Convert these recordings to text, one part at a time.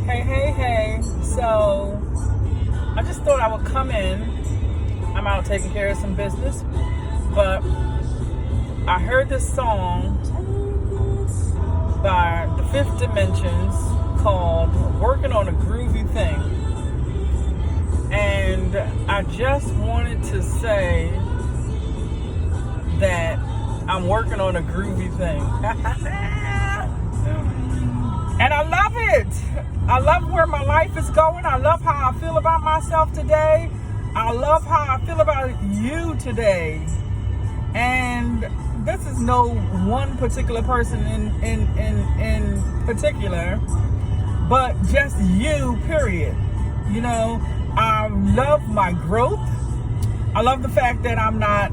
Hey. So, I just thought I would come in. I'm out taking care of some business. But I heard this song by the Fifth Dimensions called Working on a Groovy Thing. And I just wanted to say that I'm working on a groovy thing. And I love it. I love where my life is going. I love how I feel about myself today. I love how I feel about you today. And this is no one particular person in particular, but just you, period. You know, I love my growth. I love the fact that I'm not,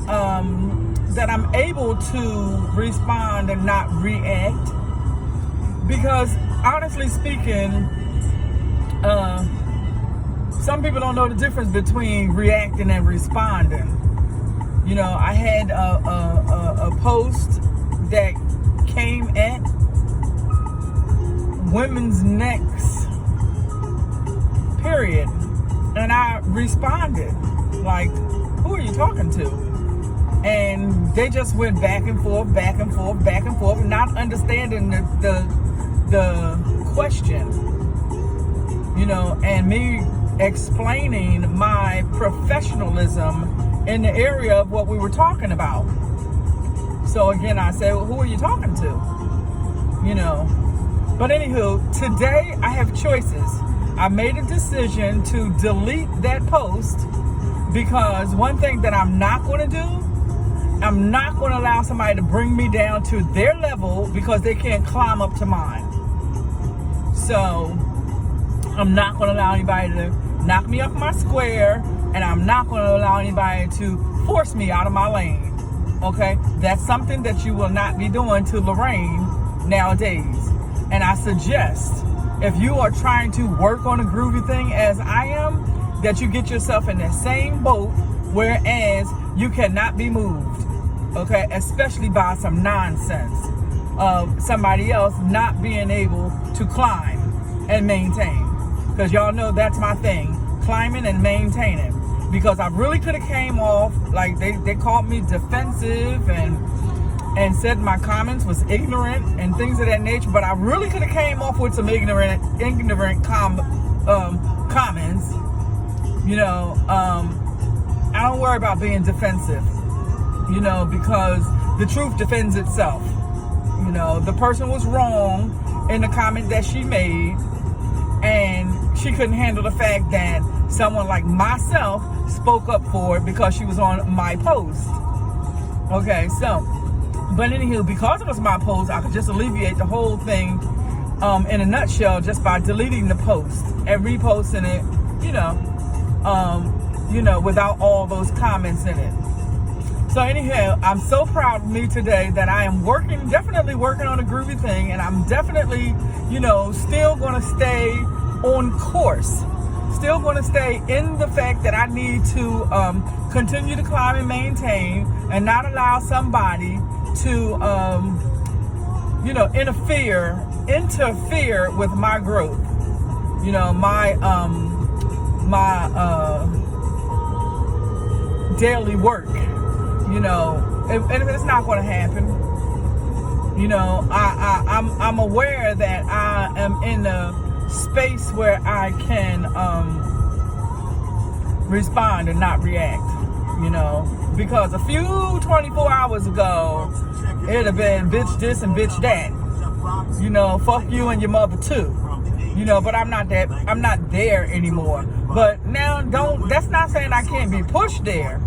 that I'm able to respond and not react. Because honestly speaking, some people don't know the difference between reacting and responding. You know, I had a post that came at women's necks, period. And I responded, like, who are you talking to? And they just went back and forth, not understanding the question, you know, and me explaining my professionalism in the area of what we were talking about. So again, I said, well, who are you talking to? You know, but anywho, today I have choices. I made a decision to delete that post because one thing that I'm not going to do, I'm not going to allow somebody to bring me down to their level because they can't climb up to mine. So I'm not going to allow anybody to knock me off my square, and I'm not going to allow anybody to force me out of my lane. Okay? That's something that you will not be doing to Lorraine nowadays. And I suggest, if you are trying to work on a groovy thing as I am, that you get yourself in the same boat, whereas you cannot be moved. Okay? Especially by some nonsense of somebody else not being able to climb and maintain. Because y'all know that's my thing, climbing and maintaining. Because I really could have came off, like they called me defensive and said my comments was ignorant and things of that nature, but I really could have came off with some ignorant comments. You know, I don't worry about being defensive, you know, because the truth defends itself. You know, the person was wrong in the comment that she made, and she couldn't handle the fact that someone like myself spoke up for it because she was on my post. Okay, so, but anywho, because it was my post, I could just alleviate the whole thing in a nutshell just by deleting the post and reposting it, you know, without all those comments in it. So anyhow, I'm so proud of me today that I am definitely working on a groovy thing, and I'm definitely, you know, still going to stay on course. Still going to stay in the fact that I need to continue to climb and maintain and not allow somebody to, you know, interfere with my growth. You know, my daily work. You know, and it's not going to happen. You know, I'm aware that I am in a space where I can respond and not react. You know, because a few 24 hours ago, it'd have been bitch this and bitch that. You know, fuck you and your mother too. You know, but I'm not there anymore. But now, that's not saying I can't be pushed there.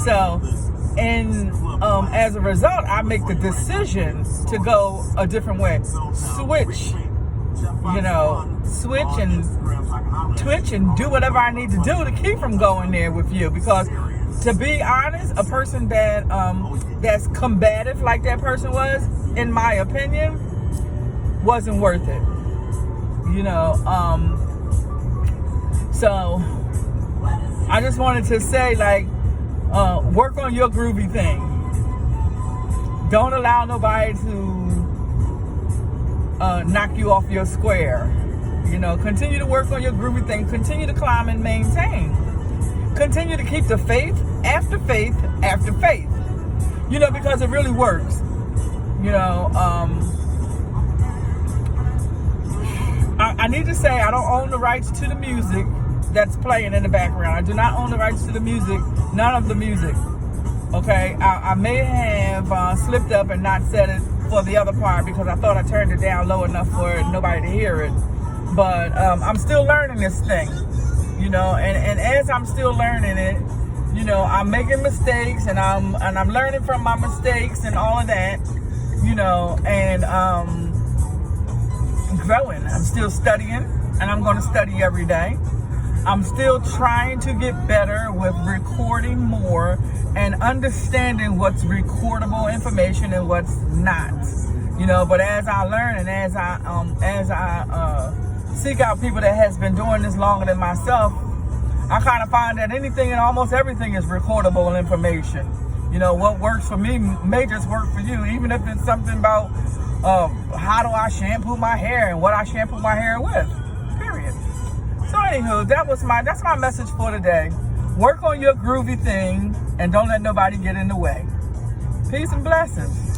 So, and as a result, I make the decision to go a different way. Switch and twitch and do whatever I need to do to keep from going there with you. Because to be honest, a person that that's combative like that person was, in my opinion, wasn't worth it. You know, so I just wanted to say, like, work on your groovy thing. Don't allow nobody to knock you off your square. You know, continue to work on your groovy thing. Continue to climb and maintain. Continue to keep the faith after faith after faith. You know, because it really works. You know, I need to say I don't own the rights to the music that's playing in the background. I do not own the rights to the music, none of the music. Okay, I may have slipped up and not said it for the other part because I thought I turned it down low enough for nobody to hear it. But I'm still learning this thing, you know, and as I'm still learning it, you know, I'm making mistakes and I'm learning from my mistakes and all of that, you know, and growing. I'm still studying, and I'm going to study every day. I'm still trying to get better with recording more and understanding what's recordable information and what's not. You know, but as I learn and as I seek out people that has been doing this longer than myself, I kind of find that anything and almost everything is recordable information. You know, what works for me may just work for you, even if it's something about how do I shampoo my hair and what I shampoo my hair with, period. So anywho, that's my message for today. Work on your groovy thing and don't let nobody get in the way. Peace and blessings.